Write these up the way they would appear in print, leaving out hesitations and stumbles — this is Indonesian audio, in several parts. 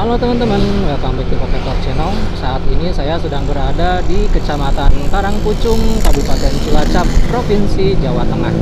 Halo teman-teman, welcome back to Pocket Talk Channel. Saat ini saya sedang berada di Kecamatan Karangpucung, Kabupaten Cilacap, Provinsi Jawa Tengah.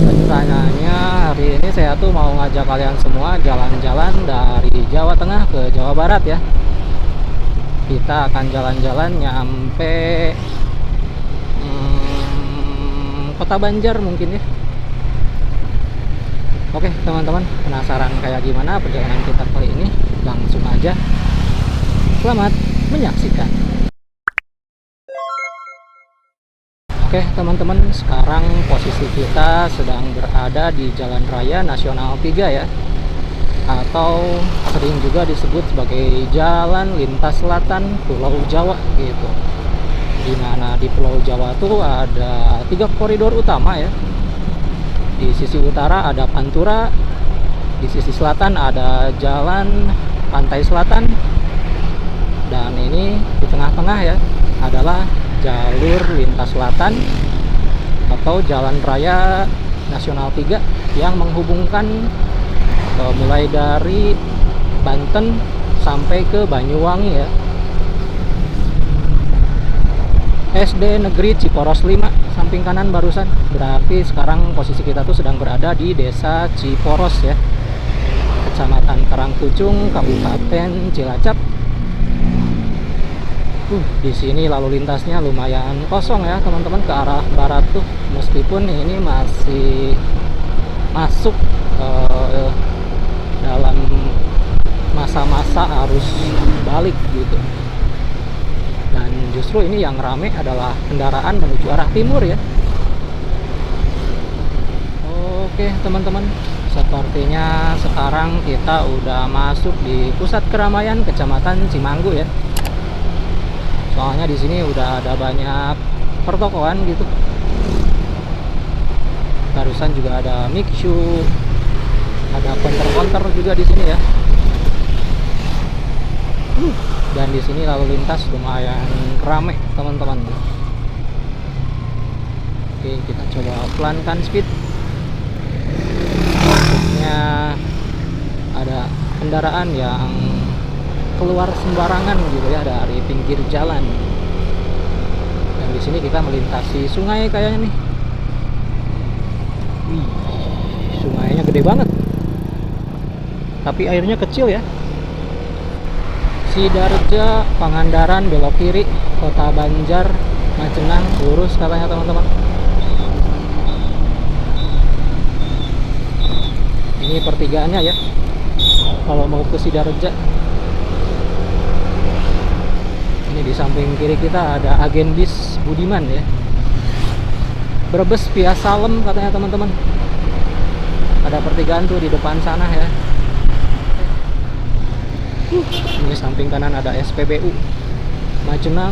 Rencananya hari ini saya tuh mau ngajak kalian semua jalan-jalan dari Jawa Tengah ke Jawa Barat ya. Kita akan jalan-jalan nyampe Kota Banjar mungkin ya. Oke teman-teman, penasaran kayak gimana perjalanan kita kali ini? Langsung aja, selamat menyaksikan. Oke teman-teman, sekarang posisi kita sedang berada di Jalan Raya Nasional 3 ya, atau sering juga disebut sebagai Jalan Lintas Selatan Pulau Jawa gitu. Dimana di Pulau Jawa tuh ada 3 koridor utama ya. Di sisi utara ada Pantura, di sisi selatan ada Jalan Pantai Selatan, dan ini di tengah-tengah ya adalah jalur lintas selatan atau Jalan Raya Nasional 3 yang menghubungkan mulai dari Banten sampai ke Banyuwangi ya. SD Negeri Ciporos 5 samping kanan barusan, berarti sekarang posisi kita tuh sedang berada di Desa Ciporos ya, Kecamatan Karangpucung, Kabupaten Cilacap. Di sini lalu lintasnya lumayan kosong ya teman-teman ke arah barat tuh, meskipun ini masih masuk dalam masa-masa arus balik gitu. Dan justru ini yang rame adalah kendaraan menuju arah timur ya. Oke teman-teman, sepertinya sekarang kita udah masuk di pusat keramaian Kecamatan Cimanggu ya. Soalnya di sini udah ada banyak pertokoan gitu. Barusan juga ada Mixu, ada konter-konter juga di sini ya. Dan di sini lalu lintas lumayan rame teman-teman. Oke, kita coba pelankan speed. Maksudnya ada kendaraan yang keluar sembarangan gitu ya dari pinggir jalan. Dan di sini kita melintasi sungai kayaknya nih. Wih, sungainya gede banget. Tapi airnya kecil ya. Sidarja, Pangandaran, belok kiri, Kota Banjar, Majenang, lurus katanya teman-teman. Ini pertigaannya ya, kalau mau ke Sidarja. Ini di samping kiri kita ada agen bis Budiman ya. Brebes Via Salem katanya teman-teman. Ada pertigaan tuh di depan sana ya. Ini samping kanan ada SPBU Majenang.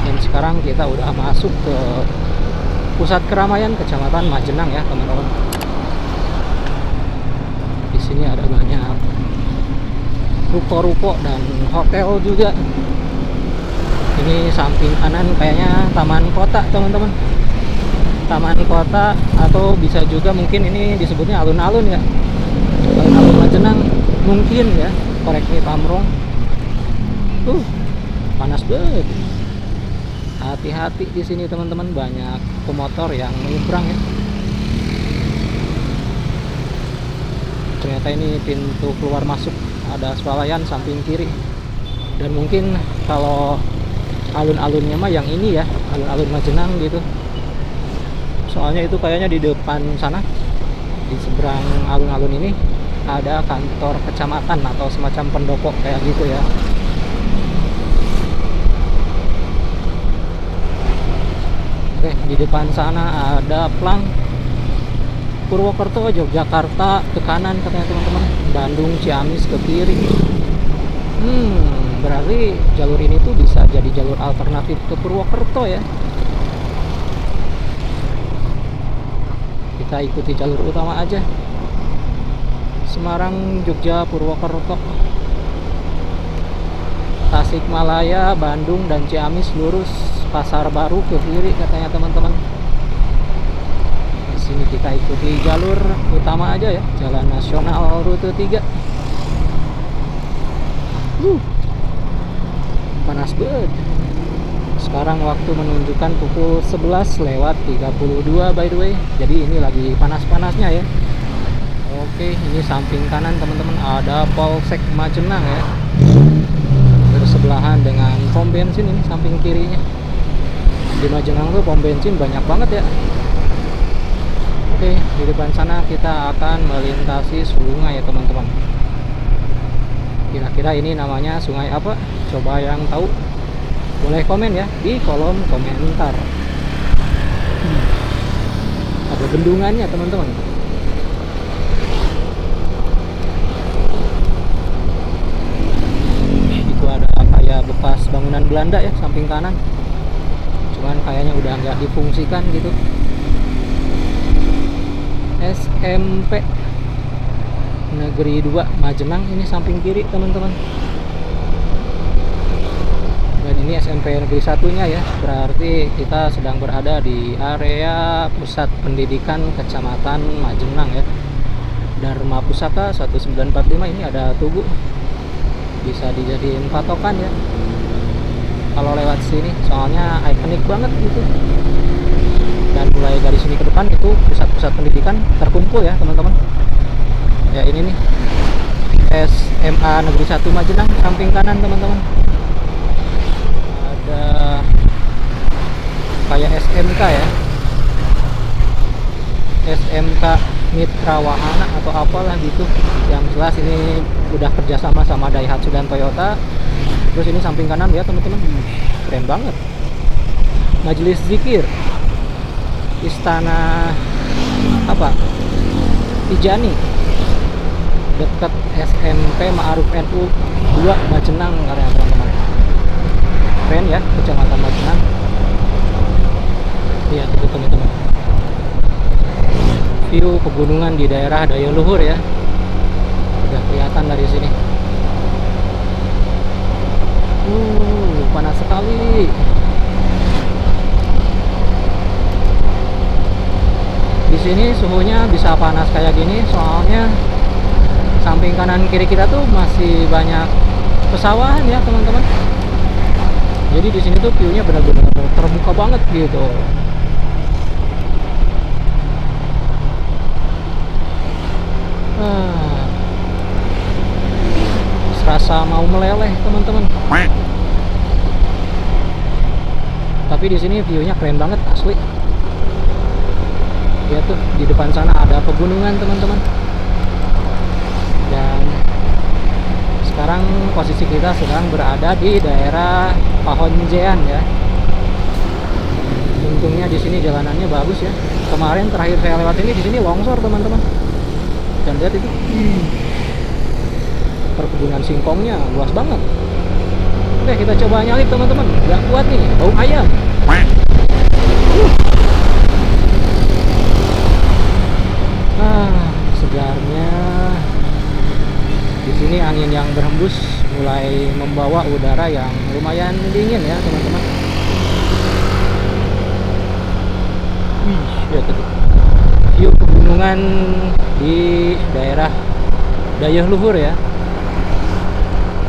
Dan sekarang kita udah masuk ke pusat keramaian Kecamatan Majenang ya teman-teman. Di sini ada banyak ruko-ruko dan hotel juga. Ini samping kanan kayaknya taman kota teman-teman. Taman kota, atau bisa juga mungkin ini disebutnya alun-alun ya. Alun-alun Majenang mungkin ya. Korek nih pamrong. Panas banget. Hati-hati di sini teman-teman, banyak pemotor yang menyeberang ya. Ternyata ini pintu keluar masuk, ada swalayan samping kiri. Dan mungkin kalau alun-alunnya mah yang ini ya, alun-alun Majenang gitu. Soalnya itu kayaknya di depan sana, di seberang alun-alun ini ada kantor kecamatan atau semacam pendopo kayak gitu ya. Oke, di depan sana ada plang Purwokerto, Yogyakarta ke kanan katanya teman-teman. Bandung, Ciamis ke kiri. Berarti jalur ini tuh bisa jadi jalur alternatif ke Purwokerto ya. Kita ikuti jalur utama aja. Semarang, Jogja, Purwokerto, Tasikmalaya, Bandung, dan Ciamis lurus. Pasar Baru ke kiri katanya teman-teman. Di sini kita ikuti jalur utama aja ya, Jalan Nasional Rute 3. Panas banget. Sekarang waktu menunjukkan pukul 11:32 by the way. Jadi ini lagi panas-panasnya ya. Oke, ini samping kanan teman-teman ada Polsek Majenang ya. Bersebelahan dengan pom bensin ini samping kirinya. Di Majenang tuh pom bensin banyak banget ya. Oke, di depan sana kita akan melintasi sungai ya teman-teman. Kira-kira ini namanya sungai apa? Coba yang tahu boleh komen ya di kolom komentar. Ada bendungannya teman-teman. Itu ada kayak bekas bangunan Belanda ya samping kanan. Cuman kayaknya udah nggak difungsikan gitu. SMP Negeri 2 Majenang ini samping kiri teman-teman. Dan ini SMP Negeri 1-nya ya. Berarti kita sedang berada di area pusat pendidikan Kecamatan Majenang ya. Dharma Pusaka 1945 ini ada tugu. Bisa dijadiin patokan ya. Kalau lewat sini soalnya ikonik banget gitu. Dan mulai dari sini ke depan itu pusat-pusat pendidikan terkumpul ya teman-teman. Ya ini nih SMA Negeri 1 Majenang samping kanan teman-teman. Ada kayak SMK ya, SMK Mitra Wahana atau apalah gitu. Yang jelas ini udah kerjasama sama Daihatsu dan Toyota. Terus ini samping kanan ya teman-teman, keren banget. Majelis Zikir Istana apa? Tijani dekat SMP Ma'aruf NU 2 Majenang karena teman-teman. Keren ya Kecamatan Majenang. Lihat itu teman-teman. View pegunungan di daerah Daya Luhur ya. Udah kelihatan dari sini. Panas sekali. Di sini suhunya bisa panas kayak gini soalnya samping kanan kiri kita tuh masih banyak pesawahan ya teman-teman. Jadi di sini tuh view-nya benar-benar terbuka banget gitu. Serasa mau meleleh teman-teman. Tapi di sini view-nya keren banget asli. Ya tuh di depan sana ada pegunungan teman-teman. Dan sekarang posisi kita sedang berada di daerah Pahonjean ya. Untungnya di sini jalanannya bagus ya. Kemarin terakhir saya lewat ini di sini longsor teman-teman. Dan lihat itu perkebunan singkongnya luas banget. Oke, kita coba nyalip teman-teman. Gak kuat nih, bau ayam. Segarnya. Di sini angin yang berhembus mulai membawa udara yang lumayan dingin ya teman-teman. Lihat tuh. View pegunungan di daerah Daya Luhur ya.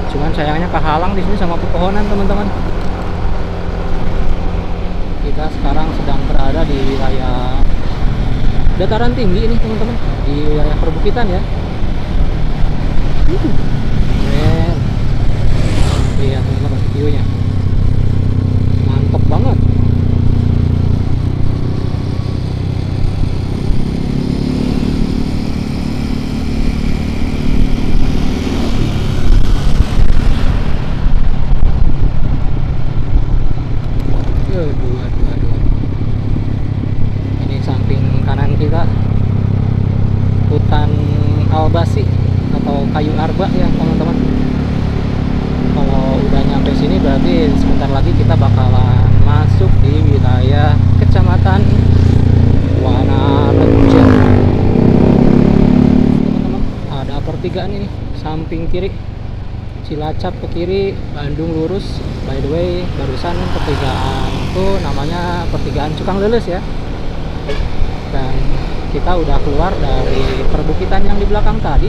Cuman sayangnya kehalang di sini sama pepohonan teman-teman. Kita sekarang sedang berada di wilayah dataran tinggi ini teman-teman, di wilayah perbukitan ya. Keren. Lihat teman-teman view-nya. Mantap banget. Ini samping kanan kita hutan albasi atau kayu arba ya teman-teman. Kalau udah nyampe sini berarti sebentar lagi kita bakalan masuk di wilayah Kecamatan Wanareja. Teman-teman, ada pertigaan ini samping kiri, Cilacap ke kiri, Bandung lurus. By the way, barusan pertigaan itu namanya pertigaan Cukang Leles ya. Dan kita udah keluar dari perbukitan yang di belakang tadi.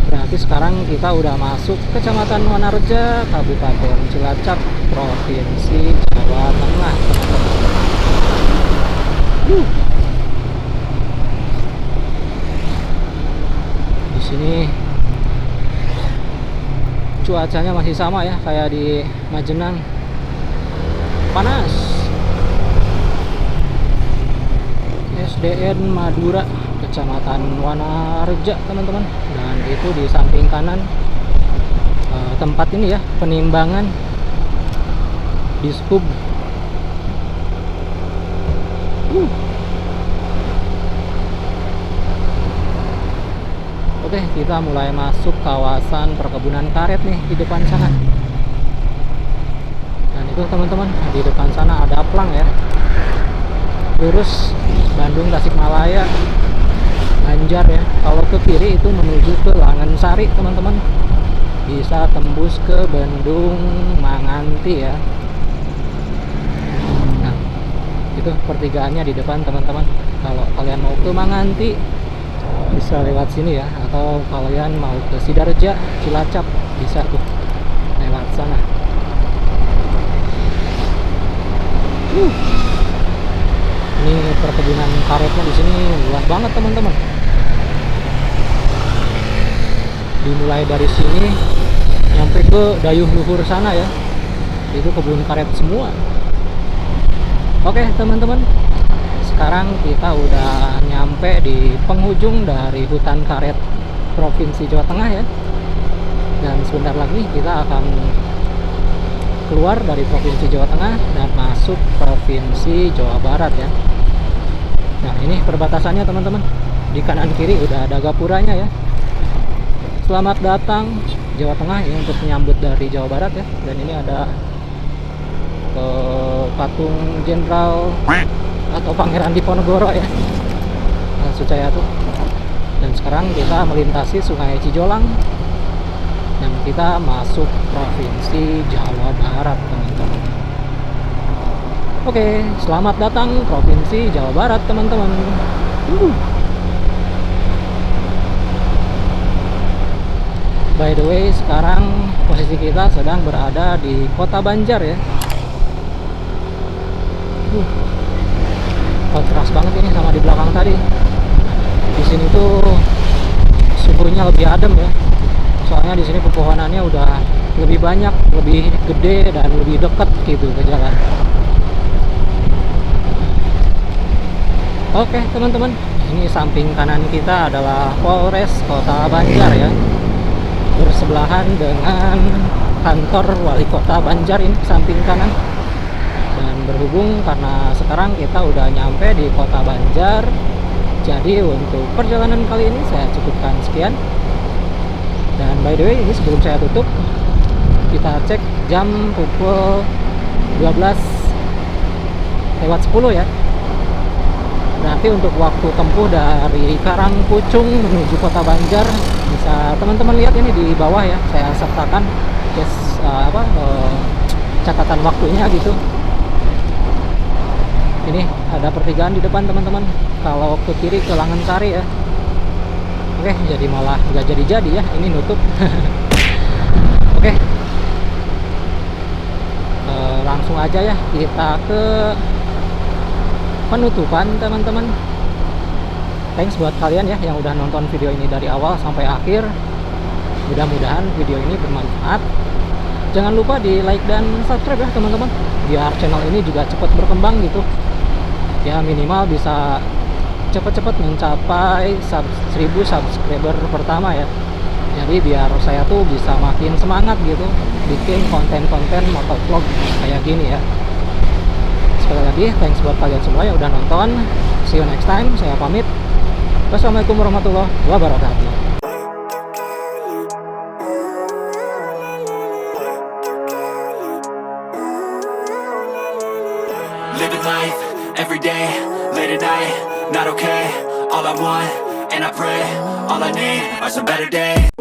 Berarti sekarang kita udah masuk Kecamatan Wanareja, Kabupaten Cilacap, Provinsi Jawa Tengah, teman-teman. Di sini cuacanya masih sama ya kayak di Majenang, panas. SDN Madura, Kecamatan Wanareja, teman-teman. Dan itu di samping kanan tempat ini ya, penimbangan Dishub. Oke, kita mulai masuk kawasan perkebunan karet nih di depan sana. Dan itu teman-teman, di depan sana ada plang ya. Lurus Bandung Tasikmalaya Banjar ya. Kalau ke kiri itu menuju ke Langensari, teman-teman. Bisa tembus ke Bandung Manganti ya. Nah, itu pertigaannya di depan, teman-teman. Kalau kalian mau ke Manganti bisa lewat sini ya, atau kalian mau ke Sidareja, Cilacap bisa tuh lewat sana. Ini perkebunan karetnya di sini luas banget, teman-teman. Dimulai dari sini nyampe ke Dayuh Luhur sana ya, itu kebun karet semua. Oke teman-teman, sekarang kita udah nyampe di penghujung dari hutan karet Provinsi Jawa Tengah ya. Dan sebentar lagi kita akan keluar dari Provinsi Jawa Tengah dan masuk Provinsi Jawa Barat ya. Nah, ini perbatasannya teman-teman. Di kanan kiri udah ada gapuranya ya. Selamat datang Jawa Tengah ya, untuk menyambut dari Jawa Barat ya. Dan ini ada patung Jenderal atau Pangeran Diponegoro ya, Sucaya tuh. Dan sekarang kita melintasi Sungai Cijolang dan kita masuk Provinsi Jawa Barat, teman-teman. Oke, selamat datang Provinsi Jawa Barat, teman-teman. By the way, sekarang posisi kita sedang berada di Kota Banjar ya. Kontras banget ini sama di belakang tadi. Di sini tuh suhunya lebih adem ya. Soalnya di sini pepohonannya udah lebih banyak, lebih gede dan lebih dekat gitu ke jalan. Oke teman-teman, ini samping kanan kita adalah Polres Kota Banjar ya, bersebelahan dengan kantor Wali Kota Banjar ini samping kanan. Dan berhubung karena sekarang kita udah nyampe di Kota Banjar, jadi untuk perjalanan kali ini saya cukupkan sekian. Dan by the way, ini sebelum saya tutup, kita cek jam pukul 12:10 ya. Berarti untuk waktu tempuh dari Karangpucung menuju Kota Banjar, bisa teman-teman lihat ini di bawah ya, saya sertakan catatan waktunya gitu. Ini ada pertigaan di depan, teman-teman. Kalau ke kiri ke Langensari ya. Oke, jadi malah nggak jadi-jadi ya, ini nutup. Oke, langsung aja ya kita ke penutupan, teman-teman. Thanks buat kalian ya yang udah nonton video ini dari awal sampai akhir. Mudah-mudahan video ini bermanfaat. Jangan lupa di like dan subscribe ya teman-teman, biar channel ini juga cepat berkembang gitu ya, minimal bisa cepat-cepat mencapai 1000 subscriber pertama ya. Jadi biar saya tuh bisa makin semangat gitu bikin konten-konten motovlog kayak gini ya. Sekali lagi thanks buat kalian semua yang udah nonton. See you next time, saya pamit. Wassalamualaikum warahmatullahi wabarakatuh. Living life, every day, late at night, not okay. All I want, and I pray, all I need are some better days.